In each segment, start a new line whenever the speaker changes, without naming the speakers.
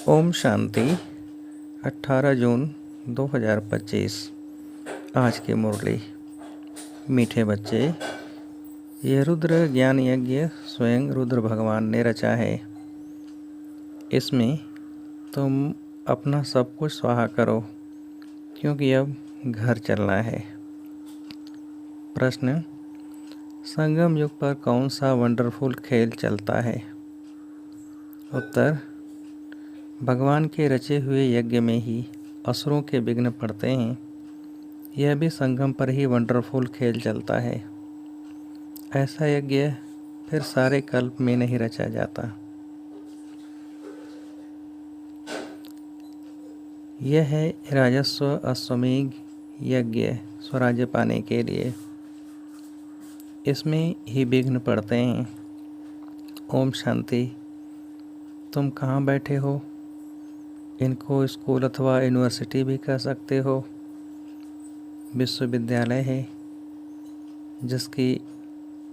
ओम शांति। 18 जून 2025। आज की मुरली। मीठे बच्चे, यह रुद्र ज्ञान यज्ञ स्वयं रुद्र भगवान ने रचा है। इसमें तुम अपना सब कुछ स्वाहा करो, क्योंकि अब घर चलना है। प्रश्न: संगम युग पर कौन सा वंडरफुल खेल चलता है? उत्तर: भगवान के रचे हुए यज्ञ में ही असुरों के विघ्न पड़ते हैं। यह भी संगम पर ही वंडरफुल खेल चलता है। ऐसा यज्ञ फिर सारे कल्प में नहीं रचा जाता। यह है राजस्व अश्वमेध यज्ञ स्वराज्य पाने के लिए। इसमें ही विघ्न पड़ते हैं। ओम शांति। तुम कहाँ बैठे हो? इनको स्कूल अथवा यूनिवर्सिटी भी कह सकते हो। विश्वविद्यालय है जिसकी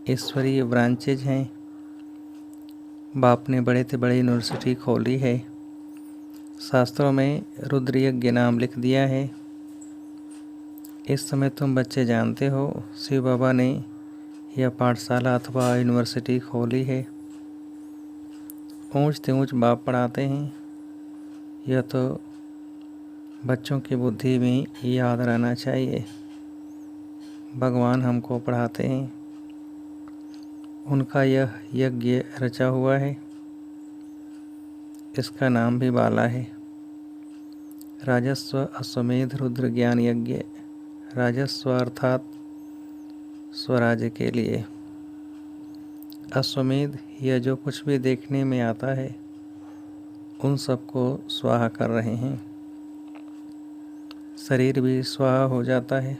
ईश्वरीय ब्रांचेज हैं। बाप ने बड़े से बड़ी यूनिवर्सिटी खोली है। शास्त्रों में रुद्र यज्ञ नाम लिख दिया है। इस समय तुम बच्चे जानते हो, शिव बाबा ने यह पाठशाला अथवा यूनिवर्सिटी खोली है। ऊंच से ऊंच बाप पढ़ाते हैं। यह तो बच्चों की बुद्धि में याद रहना चाहिए। भगवान हमको पढ़ाते हैं। उनका यह यज्ञ रचा हुआ है। इसका नाम भी बाला है। राजस्व अश्वमेध रुद्र ज्ञान यज्ञ। राजस्व अर्थात स्वराज्य के लिए। अश्वमेध यह जो कुछ भी देखने में आता है उन सबको स्वाहा कर रहे हैं। शरीर भी स्वाहा हो जाता है।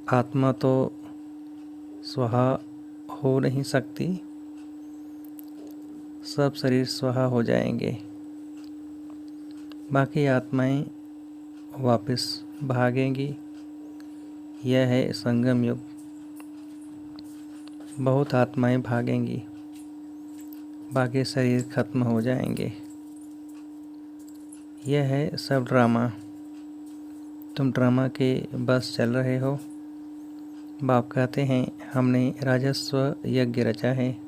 आत्मा तो स्वाहा हो नहीं सकती। सब शरीर स्वाहा हो जाएंगे। बाकी आत्माएं वापस भागेंगी। यह है संगम युग। बहुत आत्माएं भागेंगी। बाकी शरीर खत्म हो जाएंगे। यह है सब ड्रामा। तुम ड्रामा के बस चल रहे हो। बाप कहते हैं हमने राजस्व यज्ञ रचा है।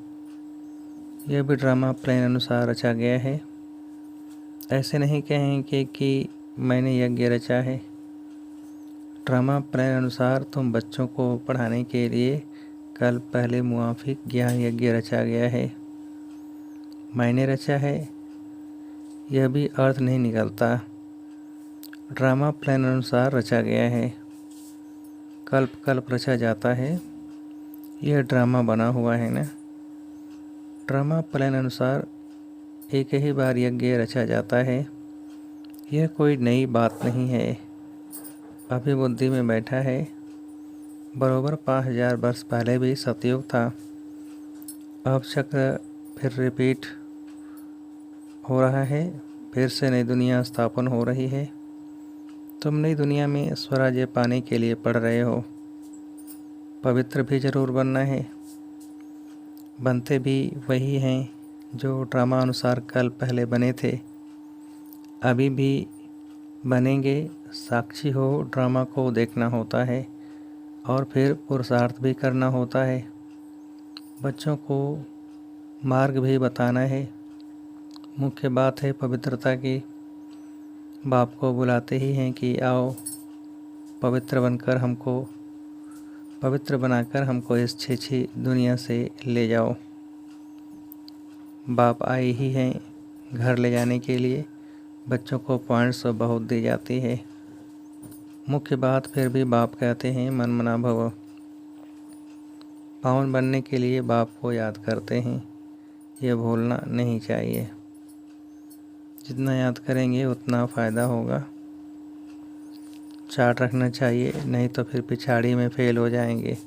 यह भी ड्रामा प्लान अनुसार रचा गया है। ऐसे नहीं कहेंगे कि मैंने यज्ञ रचा है। ड्रामा प्लान अनुसार तुम बच्चों को पढ़ाने के लिए कल पहले मुआफिक ज्ञान यज्ञ रचा गया है। मैंने रचा है, यह भी अर्थ नहीं निकलता। ड्रामा प्लान अनुसार रचा गया है। कल्प कल्प रचा जाता है। यह ड्रामा बना हुआ है ना। ड्रामा प्लान अनुसार एक ही बार यज्ञ रचा जाता है। यह कोई नई बात नहीं है। अभी बुद्धि में बैठा है। बरोबर 5000 वर्ष पहले भी सतयुग था। अब चक्र फिर रिपीट हो रहा है। फिर से नई दुनिया स्थापन हो रही है। तुम नई दुनिया में स्वराज्य पाने के लिए पढ़ रहे हो। पवित्र भी जरूर बनना है। बनते भी वही हैं जो ड्रामा अनुसार कल पहले बने थे। अभी भी बनेंगे। साक्षी हो ड्रामा को देखना होता है और फिर पुरुषार्थ भी करना होता है। बच्चों को मार्ग भी बताना है। मुख्य बात है पवित्रता की। बाप को बुलाते ही हैं कि आओ पवित्र बनाकर हमको इस छी दुनिया से ले जाओ। बाप आए ही हैं घर ले जाने के लिए। बच्चों को पॉइंट्स बहुत दी जाती है। मुख्य बात फिर भी बाप कहते हैं मन मना भव। पावन बनने के लिए बाप को याद करते हैं। यह भूलना नहीं चाहिए। जितना याद करेंगे उतना फ़ायदा होगा। चार्ट रखना चाहिए, नहीं तो फिर पिछाड़ी में फेल हो जाएंगे।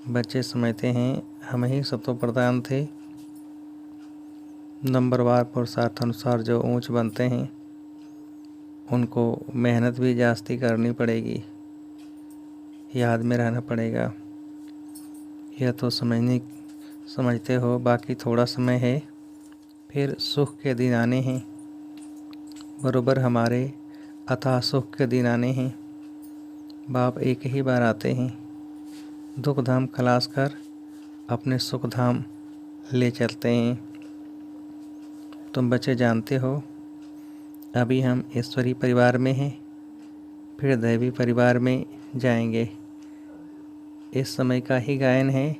बच्चे समझते हैं हम ही सतो प्रधान थे। नंबरवार पुरुषार्थ अनुसार जो ऊंच बनते हैं उनको मेहनत भी जास्ती करनी पड़ेगी। याद में रहना पड़ेगा। यह तो समझते हो। बाकी थोड़ा समय है, फिर सुख के दिन आने हैं, बरोबर हमारे अथाह सुख के दिन आने हैं। बाप एक ही बार आते हैं, दुख धाम खलास कर अपने सुख धाम ले चलते हैं। तुम बच्चे जानते हो, अभी हम ईश्वरी परिवार में हैं, फिर दैवी परिवार में जाएंगे। इस समय का ही गायन है,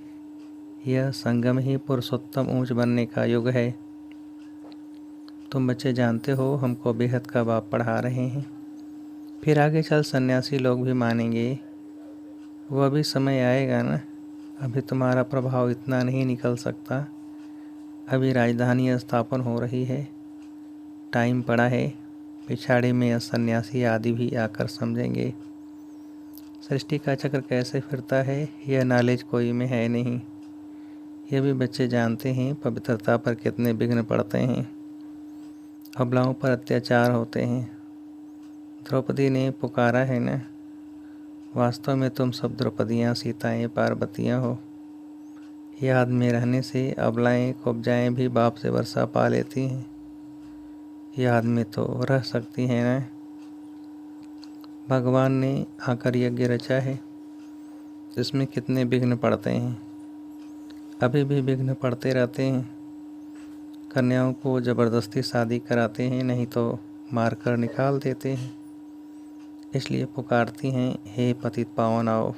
यह संगम ही पुरुषोत्तम ऊंच बनने का युग है। तुम बच्चे जानते हो, हमको बेहद का बाप पढ़ा रहे हैं। फिर आगे चल सन्यासी लोग भी मानेंगे, वह भी समय आएगा ना। अभी तुम्हारा प्रभाव इतना नहीं निकल सकता, अभी राजधानी स्थापन हो रही है, टाइम पड़ा है। पिछाड़ी में सन्यासी आदि भी आकर समझेंगे सृष्टि का चक्र कैसे फिरता है, यह नॉलेज कोई में है नहीं। यह भी बच्चे जानते हैं पवित्रता पर कितने विघ्न पड़ते हैं, अबलाओं पर अत्याचार होते हैं। द्रौपदी ने पुकारा है ना, वास्तव में तुम सब द्रौपदियाँ, सीताएँ, पार्वतियाँ हो। याद में रहने से अबलाएँ कुब्जाएँ भी बाप से वर्षा पा लेती हैं। याद में तो रह सकती हैं ना। भगवान ने आकर यज्ञ रचा है, इसमें कितने विघ्न पड़ते हैं, अभी भी विघ्न पड़ते रहते हैं। कन्याओं को ज़बरदस्ती शादी कराते हैं, नहीं तो मारकर निकाल देते हैं। इसलिए पुकारती हैं, हे पतित पावन आओ।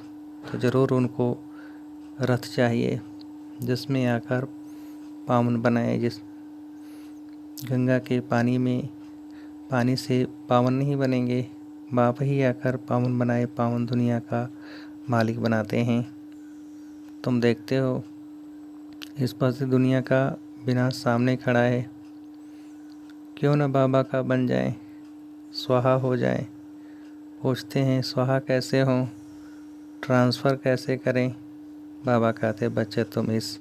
तो ज़रूर उनको रथ चाहिए जिसमें आकर पावन बनाए। जिस गंगा के पानी से पावन नहीं बनेंगे, बाप ही आकर पावन बनाए, पावन दुनिया का मालिक बनाते हैं। तुम देखते हो, इस पति दुनिया का विनाश सामने खड़ा है, क्यों न बाबा का बन जाए, स्वाहा हो जाए। पूछते हैं स्वाहा कैसे हों, ट्रांसफ़र कैसे करें। बाबा कहते, बच्चे तुम इस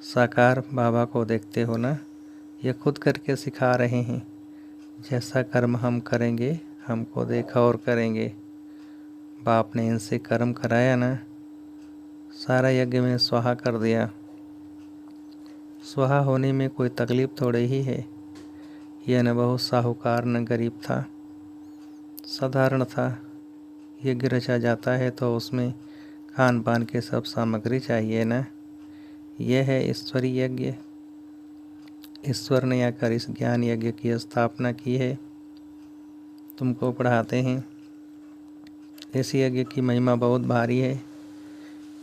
साकार बाबा को देखते हो ना, ये खुद करके सिखा रहे हैं। जैसा कर्म हम करेंगे, हमको देखा और करेंगे। बाप ने इनसे कर्म कराया ना, सारा यज्ञ में स्वाहा कर दिया। स्वाहा होने में कोई तकलीफ़ थोड़ी ही है। यह न बहुत साहूकार न गरीब था, साधारण था। यज्ञ रचा जाता है तो उसमें खान पान के सब सामग्री चाहिए ना। यह है ईश्वरीय यज्ञ। ईश्वर ने आकर इस ज्ञान यज्ञ की स्थापना की है, तुमको पढ़ाते हैं। इस यज्ञ की महिमा बहुत भारी है।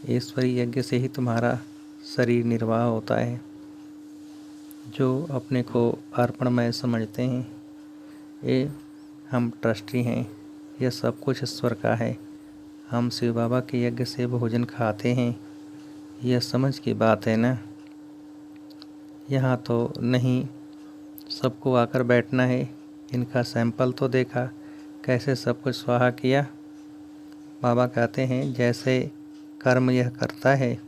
ईश्वरीय यज्ञ से ही तुम्हारा शरीर निर्वाह होता है। जो अपने को अर्पणमय समझते हैं, ये हम ट्रस्टी हैं, यह सब कुछ ईश्वर का है। हम शिव बाबा के यज्ञ से भोजन खाते हैं, यह समझ की बात है ना। यहाँ तो नहीं सबको आकर बैठना है। इनका सैंपल तो देखा, कैसे सब कुछ स्वाहा किया। बाबा कहते हैं, जैसे कर्म यह करता है,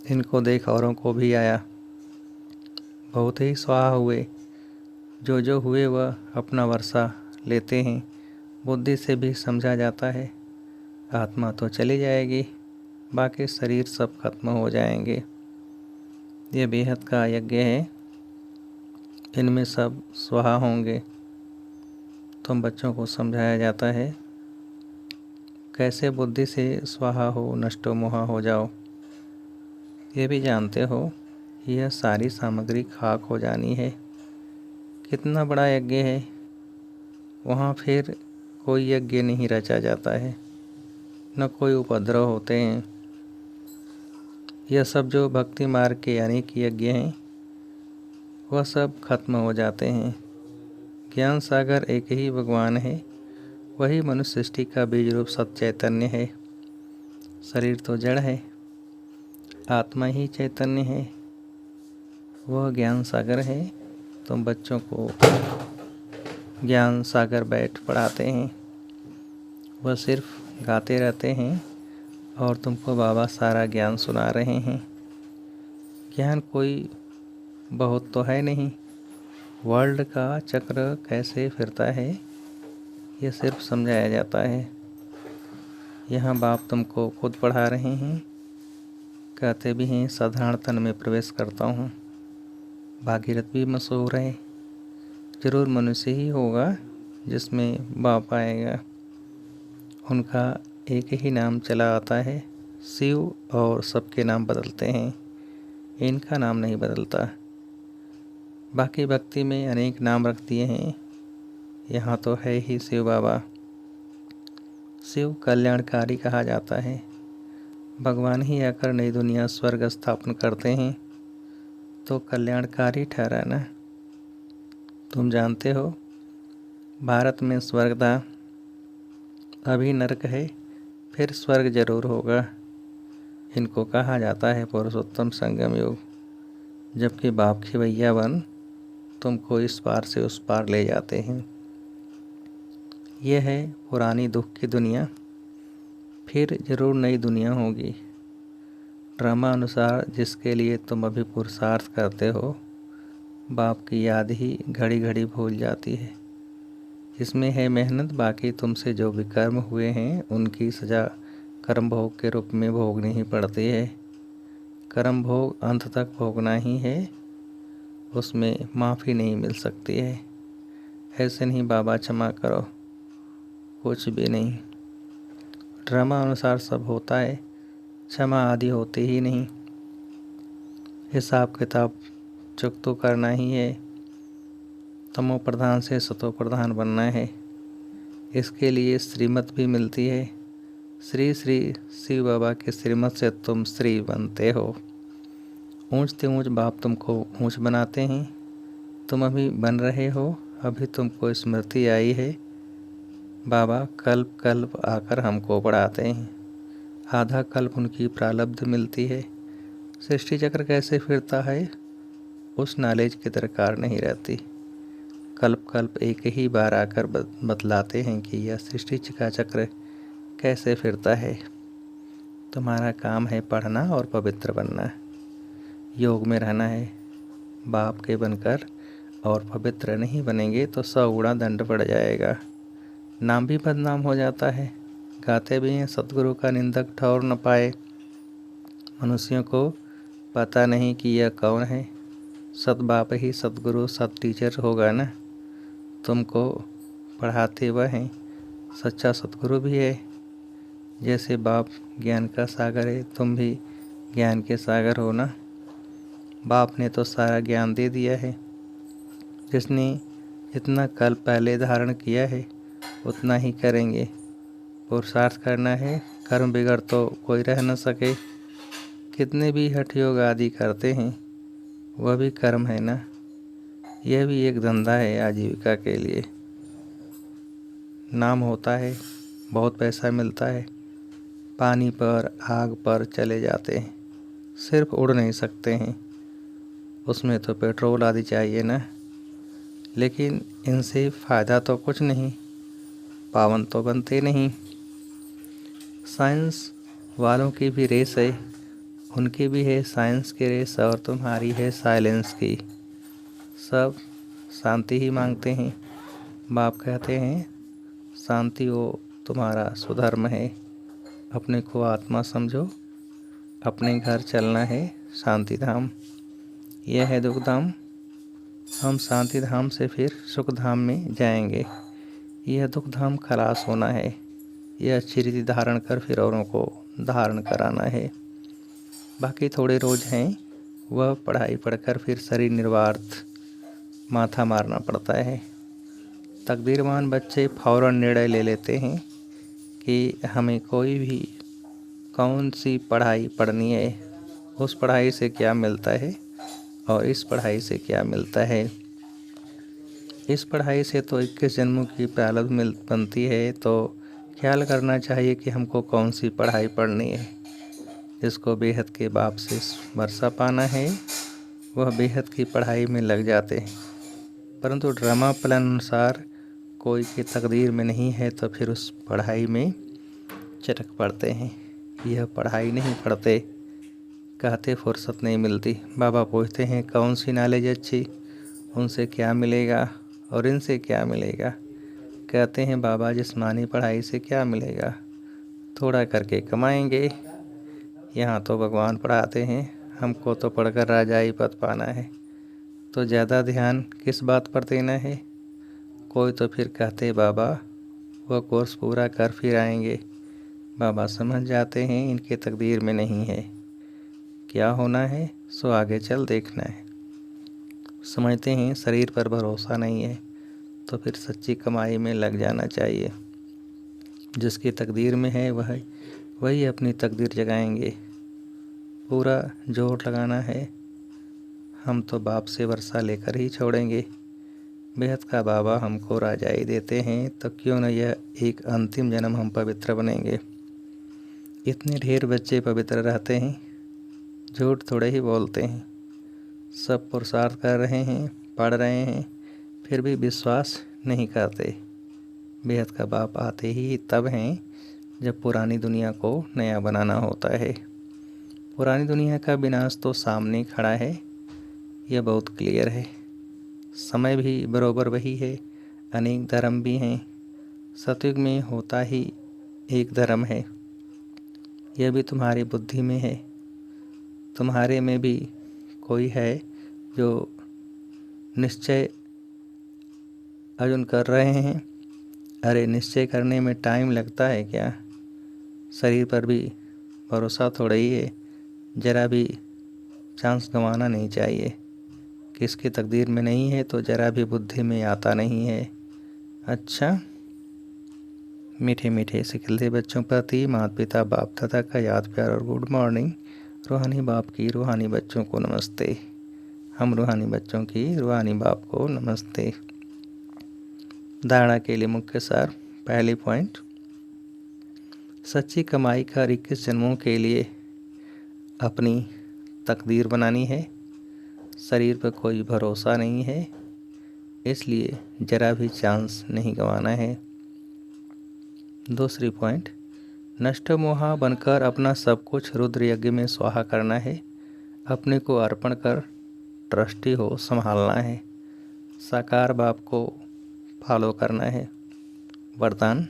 इनको देख औरों को भी आया। बहुत ही स्वाहा हुए, जो हुए वह अपना वर्षा लेते हैं। बुद्धि से भी समझा जाता है, आत्मा तो चली जाएगी, बाकी शरीर सब खत्म हो जाएंगे। ये बेहद का यज्ञ है, इनमें सब स्वाहा होंगे। तुम बच्चों को समझाया जाता है कैसे बुद्धि से स्वाहा हो, नष्टो मोहा हो जाओ। ये भी जानते हो, यह सारी सामग्री खाक हो जानी है। कितना बड़ा यज्ञ है, वहाँ फिर कोई यज्ञ नहीं रचा जाता है, न कोई उपद्रव होते हैं। यह सब जो भक्ति मार्ग के अनेक यज्ञ हैं, वह सब खत्म हो जाते हैं। ज्ञान सागर एक ही भगवान है, वही मनुष्य सृष्टि का बीज रूप सत चैतन्य है। शरीर तो जड़ है, आत्मा ही चैतन्य है, वह ज्ञान सागर है। तुम बच्चों को ज्ञान सागर बैठ पढ़ाते हैं, वह सिर्फ गाते रहते हैं और तुमको बाबा सारा ज्ञान सुना रहे हैं। ज्ञान कोई बहुत तो है नहीं, वर्ल्ड का चक्र कैसे फिरता है, ये सिर्फ समझाया जाता है। यहाँ बाप तुमको खुद पढ़ा रहे हैं, कहते भी हैं साधारण तन में प्रवेश करता हूँ। भागीरथ भी मशहूर है। जरूर मनुष्य ही होगा जिसमें बाप आएगा। उनका एक ही नाम चला आता है शिव, और सबके नाम बदलते हैं, इनका नाम नहीं बदलता। बाकी भक्ति में अनेक नाम रख दिए हैं, यहाँ तो है ही शिव बाबा। शिव कल्याणकारी कहा जाता है। भगवान ही आकर नई दुनिया स्वर्ग स्थापन करते हैं तो कल्याणकारी ठहरा ना। तुम जानते हो भारत में स्वर्ग था, अभी नरक है, फिर स्वर्ग जरूर होगा। इनको कहा जाता है पुरुषोत्तम संगम योग। जबकि बाप की भैया बन तुमको इस पार से उस पार ले जाते हैं। यह है पुरानी दुख की दुनिया, फिर जरूर नई दुनिया होगी। ड्रामा अनुसार जिसके लिए तुम अभी पुरुषार्थ करते हो, बाप की याद ही घड़ी घड़ी भूल जाती है। इसमें है मेहनत, बाकी तुमसे जो भी कर्म हुए हैं उनकी सज़ा कर्म भोग के रूप में भोगनी ही पड़ती है। कर्म भोग अंत तक भोगना ही है, उसमें माफ़ी नहीं मिल सकती है। ऐसे नहीं बाबा क्षमा करो, कुछ भी नहीं। ड्रामा अनुसार सब होता है, क्षमा आदि होती ही नहीं। हिसाब किताब चुक तो करना ही है। तमो प्रधान से सतो प्रधान बनना है। इसके लिए श्रीमत भी मिलती है। श्री श्री शिव बाबा के श्रीमत से तुम श्री बनते हो। ऊंचते ऊंच बाप तुमको ऊंच बनाते हैं। तुम अभी बन रहे हो, अभी तुमको स्मृति आई है। बाबा कल्प कल्प आकर हमको पढ़ाते हैं। आधा कल्प उनकी प्रारब्ध मिलती है। सृष्टि चक्र कैसे फिरता है उस नॉलेज की दरकार नहीं रहती। कल्प कल्प एक ही बार आकर बतलाते हैं कि यह सृष्टि का चक्र कैसे फिरता है। तुम्हारा काम है पढ़ना और पवित्र बनना, योग में रहना है। बाप के बनकर और पवित्र नहीं बनेंगे तो 100 गुणा दंड पड़ जाएगा। नाम भी बदनाम हो जाता है। गाते भी हैं सतगुरु का निंदक ठौर न पाए। मनुष्यों को पता नहीं कि यह कौन है। सत बाप ही सतगुरु सत टीचर होगा ना। तुमको पढ़ाते वह हैं, सच्चा सतगुरु भी है। जैसे बाप ज्ञान का सागर है, तुम भी ज्ञान के सागर हो ना। बाप ने तो सारा ज्ञान दे दिया है। जिसने इतना कल पहले धारण किया है उतना ही करेंगे। पुरुषार्थ करना है, कर्म बिगड़ तो कोई रह न सके। कितने भी हठ योग आदि करते हैं वह भी कर्म है ना। यह भी एक धंधा है आजीविका के लिए। नाम होता है, बहुत पैसा मिलता है, पानी पर आग पर चले जाते हैं, सिर्फ उड़ नहीं सकते हैं। उसमें तो पेट्रोल आदि चाहिए ना। लेकिन इनसे फ़ायदा तो कुछ नहीं, पावन तो बनते नहीं। साइंस वालों की भी रेस है, उनकी भी है साइंस की रेस, और तुम्हारी है साइलेंस की। सब शांति ही मांगते हैं। बाप कहते हैं शांति वो तुम्हारा स्वधर्म है। अपने को आत्मा समझो, अपने घर चलना है शांति धाम। यह है दुख धाम। हम शांति धाम से फिर सुख धाम में जाएंगे। यह दुख धाम खलास होना है। यह अच्छी रीति धारण कर फिर औरों को धारण कराना है। बाकी थोड़े रोज हैं, वह पढ़ाई पढ़कर फिर शरीर निर्वार्थ माथा मारना पड़ता है। तकदीरवान बच्चे फौरन निर्णय ले लेते हैं कि हमें कोई भी कौन सी पढ़ाई पढ़नी है, उस पढ़ाई से क्या मिलता है और इस पढ़ाई से क्या मिलता है। इस पढ़ाई से तो 21 जन्मों की प्रारब्ध बनती है, तो ख्याल करना चाहिए कि हमको कौन सी पढ़ाई पढ़नी है। जिसको बेहद के बाप से वर्षा पाना है वह बेहद की पढ़ाई में लग जाते हैं। परंतु ड्रामा प्लान अनुसार कोई की तकदीर में नहीं है तो फिर उस पढ़ाई में चटक पड़ते हैं। यह पढ़ाई नहीं पढ़ते, कहते फुर्सत नहीं मिलती। बाबा पूछते हैं कौन सी नॉलेज अच्छी, उनसे क्या मिलेगा और इनसे क्या मिलेगा। कहते हैं बाबा जिस्मानी पढ़ाई से क्या मिलेगा, थोड़ा करके कमाएंगे। यहाँ तो भगवान पढ़ाते हैं, हमको तो पढ़कर राजाई पद पाना है। तो ज़्यादा ध्यान किस बात पर देना है? कोई तो फिर कहते बाबा वह कोर्स पूरा कर फिर आएंगे। बाबा समझ जाते हैं इनके तकदीर में नहीं है, क्या होना है सो आगे चल देखना है। समझते हैं शरीर पर भरोसा नहीं है तो फिर सच्ची कमाई में लग जाना चाहिए। जिसकी तकदीर में है वही अपनी तकदीर जगाएंगे। पूरा जोर लगाना है, हम तो बाप से वर्षा लेकर ही छोड़ेंगे। बेहद का बाबा हमको राजाई देते हैं तो क्यों न यह एक अंतिम जन्म हम पवित्र बनेंगे। इतने ढेर बच्चे पवित्र रहते हैं, झूठ थोड़े ही बोलते हैं। सब पुरुषार्थ कर रहे हैं, पढ़ रहे हैं, फिर भी विश्वास नहीं करते। बेहद का बाप आते ही तब हैं जब पुरानी दुनिया को नया बनाना होता है। पुरानी दुनिया का विनाश तो सामने खड़ा है, यह बहुत क्लियर है। समय भी बरोबर वही है, अनेक धर्म भी हैं। सतयुग में होता ही एक धर्म है, यह भी तुम्हारी बुद्धि में है। तुम्हारे में भी कोई है जो निश्चय अर्जुन कर रहे हैं। अरे निश्चय करने में टाइम लगता है क्या? शरीर पर भी भरोसा थोड़ा ही है, ज़रा भी चांस गंवाना नहीं चाहिए। किसकी तकदीर में नहीं है तो ज़रा भी बुद्धि में आता नहीं है। अच्छा, मीठे मीठे से खिलते बच्चों प्रति माता पिता बाप दादा का याद प्यार और गुड मॉर्निंग। रूहानी बाप की रूहानी बच्चों को नमस्ते। हम रूहानी बच्चों की रूहानी बाप को नमस्ते। धारणा के लिए मुख्य सार। पहली पॉइंट, सच्ची कमाई का 21 जन्मों के लिए अपनी तकदीर बनानी है। शरीर पर कोई भरोसा नहीं है, इसलिए ज़रा भी चांस नहीं गंवाना है। दूसरी पॉइंट, नष्ट मोहा बनकर अपना सब कुछ रुद्र यज्ञ में स्वाहा करना है। अपने को अर्पण कर ट्रस्टी हो संभालना है। साकार बाप को फॉलो करना है। वरदान,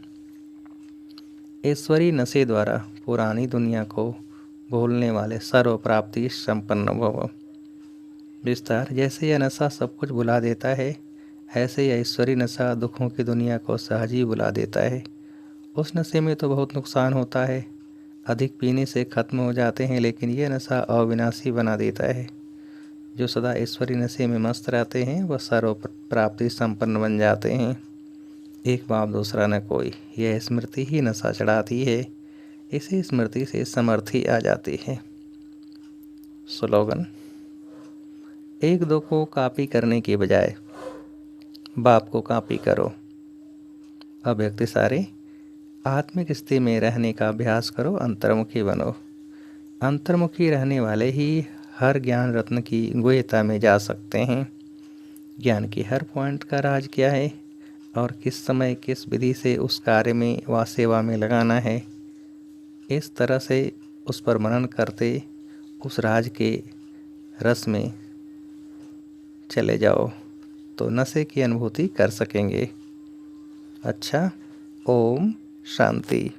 ईश्वरी नशे द्वारा पुरानी दुनिया को भूलने वाले सर्व प्राप्ति संपन्न भव। विस्तार, जैसे यह नशा सब कुछ भुला देता है, ऐसे यह ईश्वरी नशा दुखों की दुनिया को सहज ही भुला देता है। उस नशे में तो बहुत नुकसान होता है, अधिक पीने से खत्म हो जाते हैं, लेकिन यह नशा अविनाशी बना देता है। जो सदा ईश्वरी नशे में मस्त रहते हैं वह सर्व प्राप्ति संपन्न बन जाते हैं। एक बाप दूसरा न कोई, यह स्मृति ही नशा चढ़ाती है। इसी स्मृति से समर्थी आ जाती है। स्लोगन, एक दो को कॉपी करने के बजाय बाप को कॉपी करो। अव्यक्त सारे, आत्मिक स्थिति में रहने का अभ्यास करो, अंतर्मुखी बनो। अंतर्मुखी रहने वाले ही हर ज्ञान रत्न की गुह्यता में जा सकते हैं। ज्ञान की हर पॉइंट का राज क्या है और किस समय किस विधि से उस कार्य में व सेवा में लगाना है, इस तरह से उस पर मनन करते उस राज के रस में चले जाओ तो नशे की अनुभूति कर सकेंगे। अच्छा, ओम शांति।